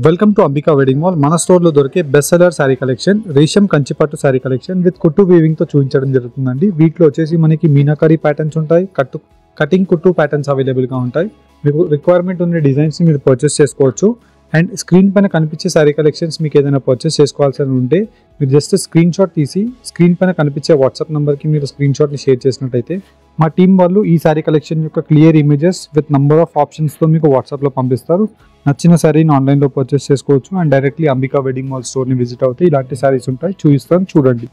Welcome to Ambika wedding mall. మన స్టోర్లో దొరికే బెస్ట్ సెల్లర్ శారీ కలెక్షన్, రేషం కంచిపట్టు శారీ కలెక్షన్ విత్ కుట్టు వీవింగ్తో చూపించడం జరుగుతుందండి. వీటిలో వచ్చేసి మనకి మీనాకరీ ప్యాటర్న్స్ ఉంటాయి, కటింగ్ కుట్టు ప్యాటర్న్స్ అవైలబుల్గా ఉంటాయి. మీకు రిక్వైర్మెంట్ ఉన్న డిజైన్స్ని మీరు పర్చేస్ చేసుకోవచ్చు. అండ్ స్క్రీన్ పైన కనిపించే శారీ కలెక్షన్స్ మీకు ఏదైనా పర్చేస్ చేసుకోవాల్సి ఉంటే మీరు జస్ట్ స్క్రీన్ షాట్ తీసి స్క్రీన్ పైన కనిపించే వాట్సాప్ నెంబర్కి మీరు స్క్రీన్ షాట్ని షేర్ చేసినట్టయితే మా టీం వాళ్ళు ఈ శారీ కలెక్షన్ యొక్క clear images with number of ఆప్షన్స్తో మీకు వాట్సాప్లో పంపిస్తారు. నచ్చిన శారీని ఆన్లైన్లో పర్చేస్ చేసుకోవచ్చు and directly Ambika wedding mall స్టోర్ని విజిట్ అవుతే ఇలాంటి శారీస్ ఉంటాయి, చూపిస్తాను చూడండి.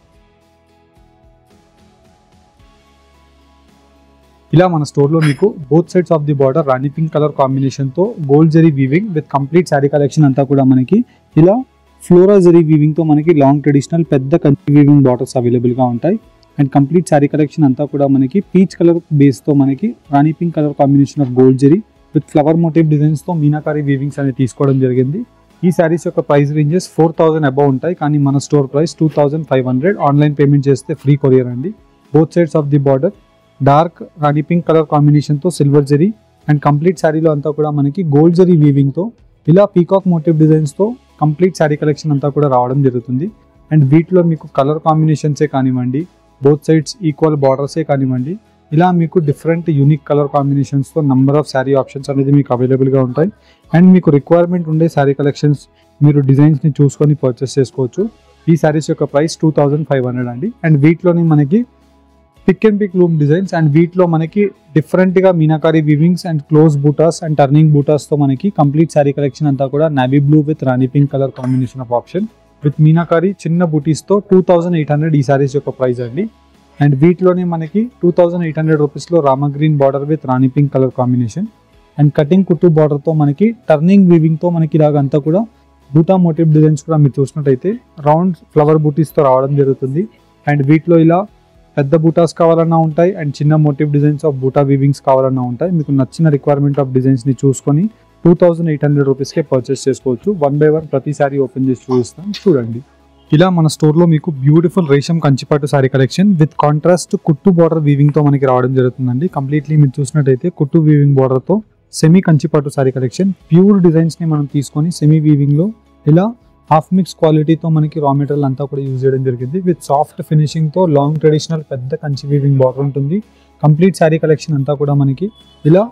ఇలా మన స్టోర్లో మీకు both sides of the border rani pink colour కాంబినేషన్తో gold zari weaving with complete sari collection అంతా కూడా మనకి ఇలా ఫ్లోరా జరీ వీవింగ్తో మనకి లాంగ్ ట్రెడిషనల్ పెద్ద కంచి వీవింగ్ బార్డర్స్ అవైలబుల్గా ఉంటాయి. అండ్ కంప్లీట్ శారీ కలెక్షన్ అంతా కూడా మనకి పీచ్ కలర్ బేస్తో మనకి rani pink colour combination of gold zari with flower motif డిజైన్స్తో మీనాకారీ వీవింగ్స్ అనేది తీసుకోవడం జరిగింది. ఈ శారీస్ యొక్క ప్రైస్ రేంజెస్ 4000 అబౌవ్ ఉంటాయి, కానీ మన స్టోర్ ప్రైస్ 2500. ఆన్లైన్ పేమెంట్ చేస్తే ఫ్రీ కొరియర్ అండి. Both sides of the border dark rani pink colour కాంబినేషన్తో సిల్వర్ జరీ అండ్ కంప్లీట్ శారీలో అంతా కూడా మనకి గోల్డ్ జరీ వీవింగ్తో ఇలా పీకాక్ మోటివ్ డిజైన్స్తో కంప్లీట్ శారీ కలెక్షన్ అంతా కూడా రావడం జరుగుతుంది. అండ్ వీటిలో మీకు కలర్ కాంబినేషన్సే కానివ్వండి, బోత్ సైడ్స్ ఈక్వల్ బార్డర్సే కానివ్వండి, ఇలా మీకు డిఫరెంట్ యూనిక్ కలర్ కాంబినేషన్స్తో నంబర్ ఆఫ్ శారీ ఆప్షన్స్ అనేది మీకు అవైలబుల్గా ఉంటాయి. అండ్ మీకు రిక్వైర్మెంట్ ఉండే శారీ కలెక్షన్స్ మీరు డిజైన్స్ని చూసుకొని పర్చేస్ చేసుకోవచ్చు. ఈ శారీస్ యొక్క ప్రైస్ 2500 అండి. అండ్ వీటిలోని మనకి pick and pick loom designs and వీటిలో మనకి డిఫరెంట్గా meenakari weavings and close butas and turning బూటాస్తో మనకి కంప్లీట్ శారీ కలెక్షన్ అంతా కూడా navy blue with rani pink colour combination of option with meenakari చిన్న బూటీస్తో 2800 ఈ శారీస్ యొక్క ప్రైస్ అండి. అండ్ వీటిలోనే మనకి 2800 రూపీస్లో Rama green border with rani pink colour combination and cutting కుట్టు బార్డర్తో మనకి టర్నింగ్ వీవింగ్తో మనకి ఇలాగంతా కూడా బూటా మోటివ్ డిజైన్స్ కూడా మీరు చూసినట్టయితే రౌండ్ ఫ్లవర్ బూటీస్తో రావడం జరుగుతుంది. అండ్ వీటిలో ఇలా పెద్ద బూటాస్ కావాలన్నా ఉంటాయి అండ్ చిన్న మోటివ్ డిజైన్స్ ఆఫ్ బూటా వీవింగ్స్ కావాలన్నా ఉంటాయి. మీకు నచ్చిన రిక్వైర్మెంట్ ఆఫ్ డిజైన్స్ని చూసుకొని 2800 రూపీస్కే పర్చేస్ చేసుకోవచ్చు. 1 by 1 ప్రతి సారీ ఓపెన్ చేసి చూపిస్తాను చూడండి. ఇలా మన స్టోర్లో మీకు బ్యూటిఫుల్ రేషం కంచిపట్టు శారీ కలెక్షన్ విత్ కాంట్రాస్ట్ కుట్టు బార్డర్ వీవింగ్తో మనకి రావడం జరుగుతుందండి. కంప్లీట్లీ మీరు చూసినట్టయితే కుట్టు వీవింగ్ బార్డర్తో సెమీ కంచిపట్టు శారీ కలెక్షన్ ప్యూర్ డిజైన్స్ని మనం తీసుకొని సెమీ వీవింగ్లో ఇలా హాఫ్ మిక్స్ క్వాలిటీతో మనకి రా మెటీరియల్ అంతా కూడా యూజ్ చేయడం జరిగింది. విత్ సాఫ్ట్ ఫినిషింగ్తో లాంగ్ ట్రెడిషనల్ పెద్ద కంచి వీవింగ్ బార్డర్ ఉంటుంది. కంప్లీట్ శారీ కలెక్షన్ అంతా కూడా మనకి ఇలా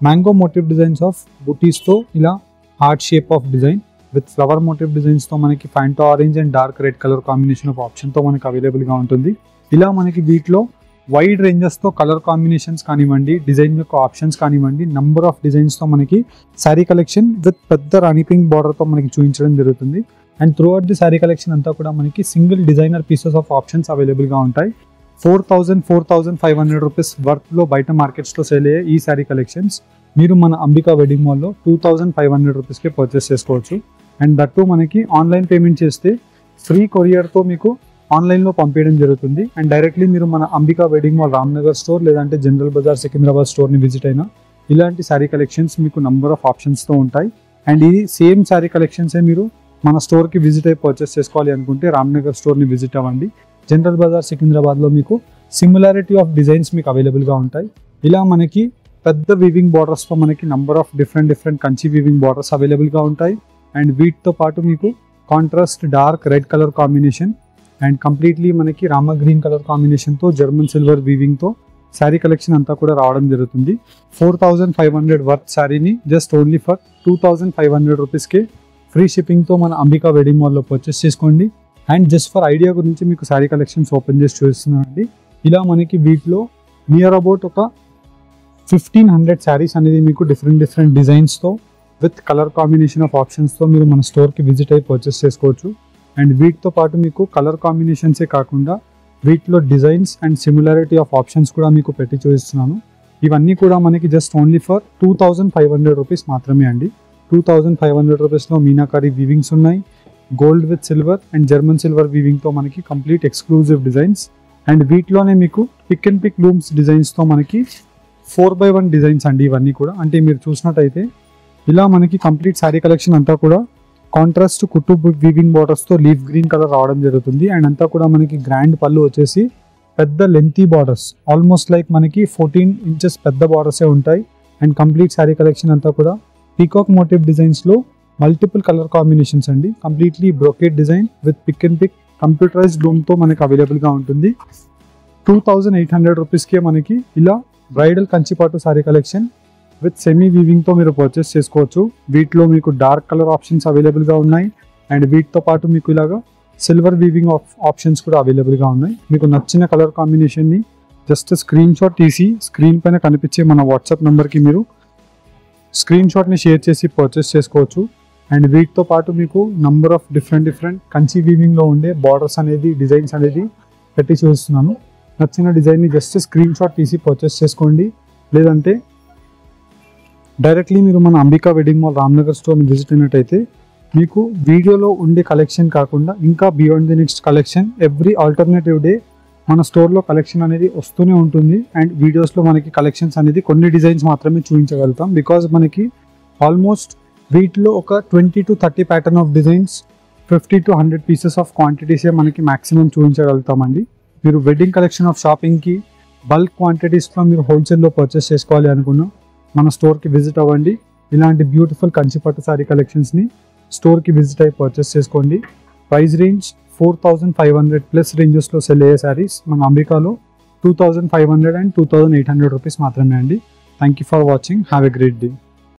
మ్యాంగో మోటివ్ డిజైన్స్ ఆఫ్ బుటీస్తో ఇలా heart shape of design with flower motif డిజైన్స్తో మనకి Fanta orange and dark red colour combination of ఆప్షన్తో మనకి అవైలబుల్గా ఉంటుంది. ఇలా మనకి వీటిలో వైడ్ రేంజెస్తో కలర్ కాంబినేషన్స్ కానివ్వండి, డిజైన్ యొక్క ఆప్షన్స్ కానివ్వండి, నంబర్ ఆఫ్ డిజైన్స్తో మనకి శారీ కలెక్షన్ విత్ పెద్ద రాణి పింక్ బార్డర్తో మనకి చూపించడం జరుగుతుంది. And through out the sari collection అంతా కూడా మనకి single designer pieces of options అవైలబుల్గా ఉంటాయి. 4500 రూపీస్ వర్త్లో బయట మార్కెట్స్లో సేల్ అయ్యే ఈ శారీ కలెక్షన్స్ మీరు మన అంబికా వెడ్డింగ్ మాల్లో 2500 రూపీస్కే పర్చేస్ చేసుకోవచ్చు. అండ్ దట్టు మనకి ఆన్లైన్ పేమెంట్ చేస్తే ఫ్రీ కొరియర్తో మీకు ఆన్లైన్లో పంపించడం జరుగుతుంది. అండ్ డైరెక్ట్లీ మీరు మన Ambika wedding mall Ramnagar store లేదంటే జనరల్ బజార్ సికింద్రాబాద్ స్టోర్ని విజిట్ అయినా ఇలాంటి శారీ కలెక్షన్స్ మీకు నంబర్ ఆఫ్ ఆప్షన్స్తో ఉంటాయి. అండ్ ఇది సేమ్ శారీ కలెక్షన్సే మీరు మన స్టోర్కి విజిట్ అయ్యి పర్చేస్ చేసుకోవాలి అనుకుంటే రామ్నగర్ స్టోర్ని విజిట్ అవ్వండి. జనరల్ బజార్ సికింద్రాబాద్లో మీకు సిమిలారిటీ ఆఫ్ డిజైన్స్ మీకు అవైలబుల్గా ఉంటాయి. ఇలా మనకి పెద్ద వీవింగ్ బార్డర్స్తో మనకి number of different Kanchi weaving borders అవైలబుల్గా ఉంటాయి. అండ్ వీటితో పాటు మీకు contrast dark red colour combination and completely మనకి రామా గ్రీన్ కలర్ కాంబినేషన్తో జర్మన్ సిల్వర్ వీవింగ్తో శారీ కలెక్షన్ అంతా కూడా రావడం జరుగుతుంది. 4500 వర్త్ శారీని జస్ట్ ఓన్లీ ఫర్ 2500 రూపీస్కే ఫ్రీ షిప్పింగ్తో మన అంబికా వెడ్డింగ్ మాల్లో పర్చేస్ చేసుకోండి. అండ్ జస్ట్ ఫర్ ఐడియా గురించి మీకు శారీ కలెక్షన్స్ ఓపెన్ చేసి చూపిస్తున్నానండి. ఇలా మనకి వీటిలో నియర్ అబౌట్ ఒక 1500 శారీస్ అనేది మీకు డిఫరెంట్ డిజైన్స్తో విత్ కలర్ కాంబినేషన్ ఆఫ్ ఆప్షన్స్తో మీరు మన స్టోర్కి విజిట్ అయ్యి పర్చేస్ చేసుకోవచ్చు. అండ్ వీటితో పాటు మీకు కలర్ కాంబినేషన్సే కాకుండా వీటిలో designs and similarity of options కూడా మీకు పెట్టి చూపిస్తున్నాను. ఇవన్నీ కూడా మనకి జస్ట్ ఓన్లీ ఫర్ 2500 రూపీస్ మాత్రమే అండి. 2500 రూపీస్లో మీనాకారీ వీవింగ్స్ ఉన్నాయి, gold with silver and German silver వీవింగ్తో మనకి కంప్లీట్ ఎక్స్క్లూజివ్ డిజైన్స్. అండ్ వీటిలోనే మీకు పిక్ అండ్ పిక్ లూమ్స్ డిజైన్స్తో మనకి 4 by 1 డిజైన్స్ అండి. ఇవన్నీ కూడా అంటే మీరు చూసినట్టయితే ఇలా మనకి కంప్లీట్ శారీ కలెక్షన్ అంతా కూడా కాంట్రాస్ట్ కుట్టు వీవింగ్ బార్డర్స్తో లీఫ్ గ్రీన్ కలర్ రావడం జరుగుతుంది. అండ్ అంతా కూడా మనకి గ్రాండ్ పళ్ళు వచ్చేసి పెద్ద లెంతీ బార్డర్స్ ఆల్మోస్ట్ లైక్ మనకి 14 ఇంచెస్ పెద్ద బార్డర్సే ఉంటాయి. అండ్ కంప్లీట్ శారీ కలెక్షన్ అంతా కూడా పీకాక్ మోటివ్ డిజైన్స్లో మల్టిపుల్ కలర్ కాంబినేషన్స్ అండి. Completely brocade design with pick and pick computerised లూమ్తో మనకి అవైలబుల్గా ఉంటుంది. 2800 రూపీస్కే మనకి ఇలా బ్రైడల్ కంచిపాటు సారీ కలెక్షన్ విత్ సెమీ వీవింగ్తో మీరు పర్చేస్ చేసుకోవచ్చు. వీటిలో మీకు డార్క్ కలర్ ఆప్షన్స్ అవైలబుల్గా ఉన్నాయి అండ్ వీటితో పాటు మీకు ఇలాగా సిల్వర్ వీవింగ్ ఆప్షన్స్ కూడా అవైలబుల్గా ఉన్నాయి. మీకు నచ్చిన కలర్ కాంబినేషన్ని జస్ట్ స్క్రీన్ షాట్ తీసి స్క్రీన్ పైన కనిపించే మన వాట్సాప్ నెంబర్కి మీరు స్క్రీన్ షాట్ని షేర్ చేసి పర్చేస్ చేసుకోవచ్చు. అండ్ వీటితో పాటు మీకు నంబర్ ఆఫ్ డిఫరెంట్ కంచి వీవింగ్లో ఉండే బార్డర్స్ అనేది డిజైన్స్ అనేది పెట్టి చూపిస్తున్నాను. నచ్చిన డిజైన్ని జస్ట్ స్క్రీన్ షాట్ తీసి పర్చేస్ చేసుకోండి. లేదంటే డైరెక్ట్లీ మీరు మన అంబికా వెడ్డింగ్ మాల్ రామ్నగర్ స్టోర్ని విజిట్ అయినట్టయితే మీకు వీడియోలో ఉండే కలెక్షన్ కాకుండా ఇంకా beyond the next collection every alternative day మన స్టోర్లో కలెక్షన్ అనేది వస్తూనే ఉంటుంది. అండ్ వీడియోస్లో మనకి కలెక్షన్స్ అనేది కొన్ని డిజైన్స్ మాత్రమే చూపించగలుగుతాం. బికాజ్ మనకి ఆల్మోస్ట్ వీటిలో ఒక 20 to 30 pattern of designs 50 to 100 pieces of క్వాంటిటీసే మనకి మ్యాక్సిమం చూపించగలుగుతామండి. మీరు వెడ్డింగ్ కలెక్షన్ ఆఫ్ షాపింగ్కి బల్క్ క్వాంటిటీస్లో మీరు హోల్సేల్లో పర్చేస్ చేసుకోవాలి అనుకున్నా మన స్టోర్కి విజిట్ అవ్వండి. ఇలాంటి బ్యూటిఫుల్ కంచిపట్టు సారీ కలెక్షన్స్ని స్టోర్కి విజిట్ అయ్యి పర్చేస్ చేసుకోండి. ప్రైస్ రేంజ్ 4500 ప్లస్ రేంజెస్లో సెల్ అయ్యే శారీస్ మన అంబికాలో 2500 and 2800 రూపీస్ మాత్రమే అండి. Thank you for watching. Have a great day.